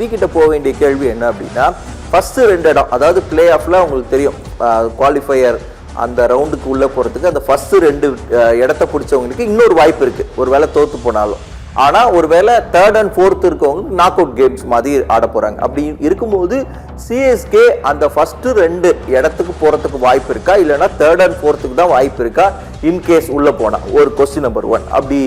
கிட்ட போக வேண்டிய கேள்வி என்ன அப்படின்னா, ஃபர்ஸ்ட் 2 இடம், அதாவது பிளே ஆஃப்ல உங்களுக்கு தெரியும், குவாலிஃபயர் அந்த ரவுண்டுக்கு உள்ள போறதுக்கு அந்த ஃபர்ஸ்ட் 2 இடத்த பிடிச்சவங்களுக்கு இன்னொரு வாய்ப்பு இருக்கு, ஒருவேளை தோத்து போனாலும். ஆனா ஒருவேளை 3rd and 4th இருக்கவங்களுக்கு நாக் அவுட் கேம்ஸ் மாதிரி ஆட போறாங்க. அப்படி இருக்கும்போது சிஎஸ்கே அந்த ஃபர்ஸ்ட் 2 இடத்துக்கு போறதுக்கு வாய்ப்பு இருக்கா, இல்லைன்னா 3rd and 4th தான் வாய்ப்பு இருக்கா இன்கேஸ் உள்ள போனா? ஒரு கொஸ்டின் நம்பர் 1. அப்படி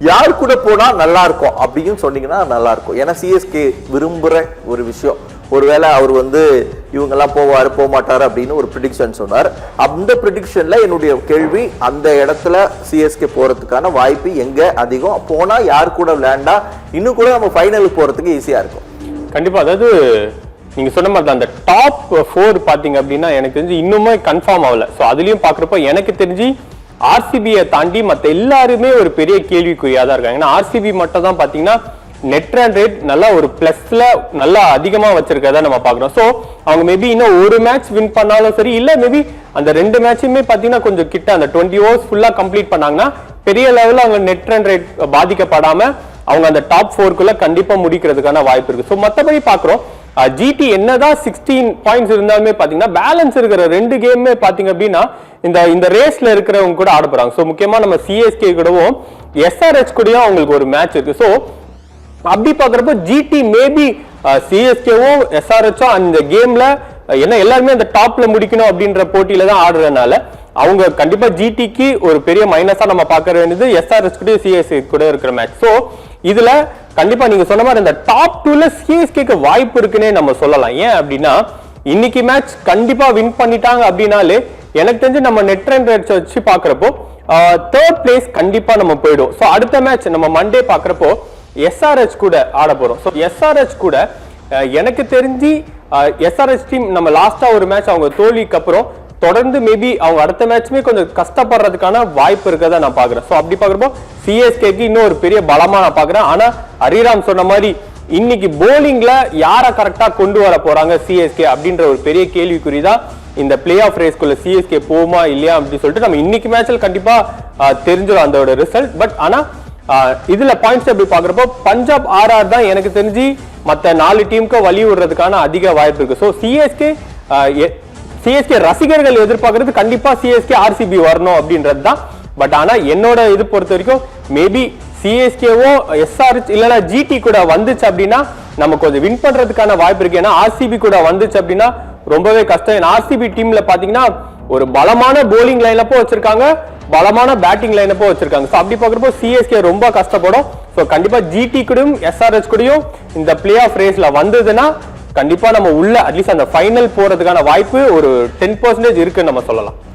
யார் கூட போனா நல்லா இருக்கும் அப்படின்னு சொன்னீங்கன்னா நல்லா இருக்கும். ஏன்னா சிஎஸ்கே விரும்புற ஒரு விஷயம், ஒருவேளை அவர் இவங்கெல்லாம் போவாரு போக மாட்டாரு அப்படின்னு ஒரு ப்ரிடிக்ஷன் சொன்னார். அந்த ப்ரிடிக்ஷன்ல என்னுடைய கேள்வி, அந்த இடத்துல சிஎஸ்கே போறதுக்கான வாய்ப்பு எங்க அதிகம், போனா யார் கூட விளையாண்டா இன்னும் கூட நம்ம ஃபைனலுக்கு போறதுக்கு ஈஸியா இருக்கும்? கண்டிப்பா. அதாவது நீங்க சொன்ன மாதிரி தான், அந்த டாப் 4 பாத்தீங்க அப்படின்னா எனக்கு தெரிஞ்சு இன்னுமே கன்ஃபார்ம் ஆகல. ஸோ அதுலயும் பாக்குறப்ப எனக்கு தெரிஞ்சு ஆர்சிபியை தாண்டி மற்ற எல்லாருமே ஒரு பெரிய கேள்விக்குறியா தான் இருக்காங்க. ஏன்னா ஆர்சிபி மட்டும் தான் பாத்தீங்கன்னா நெட் ரன் ரேட் நல்லா ஒரு பிளஸ்ல நல்லா அதிகமா வச்சிருக்கதா நம்ம பாக்குறோம். ஸோ அவங்க மேபி இன்னும் ஒரு மேட்ச் வின் பண்ணாலும் சரி, இல்ல மேபி அந்த 2 மேட்சுமே பாத்தீங்கன்னா கொஞ்சம் கிட்ட அந்த 20 ஓவர்ஸ் ஃபுல்லா கம்ப்ளீட் பண்ணாங்கன்னா பெரிய லெவல்ல அவங்க நெட் ரன் ரேட் பாதிக்கப்படாம அவங்க அந்த டாப் 4 கண்டிப்பா முடிக்கிறதுக்கான வாய்ப்பு இருக்கு. ஸோ மற்றபடி பாக்குறோம், ஜிடி என்னதான் 16 பாயிண்ட்ஸ் இருந்தாலுமே பாத்தீங்கன்னா பேலன்ஸ் இருக்கிற 2 கேமே பாத்தீங்க அப்படின்னா இந்த ரேஸ்ல இருக்கிறவங்க கூட ஆட போறாங்க. ஸோ முக்கியமா நம்ம சிஎஸ்கே கூடவும் எஸ்ஆர்ஹெச் கூடயும் அவங்களுக்கு ஒரு மேட்ச் இருக்கு. ஸோ அப்படி பாக்குறப்ப ஜிடி மேபி சிஎஸ்கேவும் எஸ்ஆர்ஹெச்சும் அந்த கேம்ல என்ன எல்லாருமே அந்த டாப்ல முடிக்கணும் அப்படின்ற போட்டியில தான் ஆடுறதுனால அவங்க கண்டிப்பா ஜிடிக்கு ஒரு பெரிய மைனஸா நம்ம பார்க்க வேண்டியது எஸ்ஆர்ஹெச் கூட சிஎஸ்கே கூட இருக்கிற மேட்ச். ஸோ இதுல கண்டிப்பா நீங்க சொன்ன மாதிரி இந்த டாப் 2ல சிஎஸ்கேக்கு வாய்ப்பு இருக்குன்னே நம்ம சொல்லலாம். ஏன் அப்படின்னா இன்னைக்கு மேட்ச் கண்டிப்பா வின் பண்ணிட்டாங்க அப்படின்னாலே எனக்கு தெரிஞ்சு நம்ம நெட் ரன் ரேட்ஸ் வச்சு பாக்குறப்போ 3rd பிளேஸ் கண்டிப்பா நம்ம போயிடும். ஸோ அடுத்த மேட்ச் நம்ம மண்டே பாக்குறப்போ எஸ்ஆர்ஹெச் கூட ஆட போறோம். ஸோ எஸ்ஆர்ஹெச் கூட எனக்கு தெரிஞ்சு எஸ்ஆர்ஹெச் டீம் நம்ம லாஸ்டா ஒரு மேட்ச் அவங்க தோல்விக்கு அப்புறம் தொடர்ந்து மேபி அவங்க அடுத்த மேட்ச்மே கொஞ்சம் கஷ்டப்படுறதுக்கான வாய்ப்பு இருக்கதா நான் பாக்குறேன். ஸோ அப்படி பாக்குறப்போ சிஎஸ்கேக்கு இன்னும் ஒரு பெரிய பலமா நான் பாக்குறேன். ஆனா ஹரிராம் சொன்ன மாதிரி இன்னைக்கு போலிங்ல யாரை கரெக்டா கொண்டு வர போறாங்க சிஎஸ்கே அப்படின்ற ஒரு பெரிய கேள்விக்குறிதான் இந்த பிளே ஆஃப் ரேஸ்குள்ள சிஎஸ்கே போகுமா இல்லையா அப்படின்னு சொல்லிட்டு நம்ம இன்னைக்கு மேட்ச்ல கண்டிப்பா தெரிஞ்சிடும் அதோட ரிசல்ட். பட் ஆனா இதுல பாயிண்ட்ஸ் எப்படி பாக்குறப்போ பஞ்சாப் ஆர்ஆர் தான் எனக்கு தெரிஞ்சு மத்த 4 டீமுக்கு வழி விடுறதுக்கான அதிக வாய்ப்பு இருக்கு. ஸோ சிஎஸ்கே ரசிகர்கள் எதிர்பார்க்கறது கண்டிப்பா சிஎஸ்கே ஆர்சிபி வரணும் அப்படின்றது தான். பட் ஆனா என்னோட இது பொறுத்த வரைக்கும் மேபி சிஎஸ்கேவோ எஸ்ஆர்ஹெச் இல்லைன்னா ஜிடி கூட வந்துச்சு அப்படின்னா நம்ம கொஞ்சம் வின் பண்றதுக்கான வாய்ப்பு இருக்கு. ஏன்னா ஆர்சிபி கூட வந்துச்சு அப்படின்னா ரொம்பவே கஷ்டம். ஆர்சிபி டீம்ல பாத்தீங்கன்னா ஒரு பலமான போலிங் லைனப்போ வச்சிருக்காங்க, பலமான பேட்டிங் லைனப்போ வச்சிருக்காங்க. ஸோ அப்படி பார்க்குறப்போ சிஎஸ்கே ரொம்ப கஷ்டப்படும். ஸோ கண்டிப்பா ஜிடி கூடயும் எஸ்ஆர்ஹெச் கூடயும் இந்த பிளே ஆஃப் ரேஸ்ல வந்ததுன்னா கண்டிப்பா நம்ம உள்ள அட்லீஸ்ட் அந்த ஃபைனல் போறதுக்கான வாய்ப்பு ஒரு 10% இருக்குன்னு நம்ம சொல்லலாம்.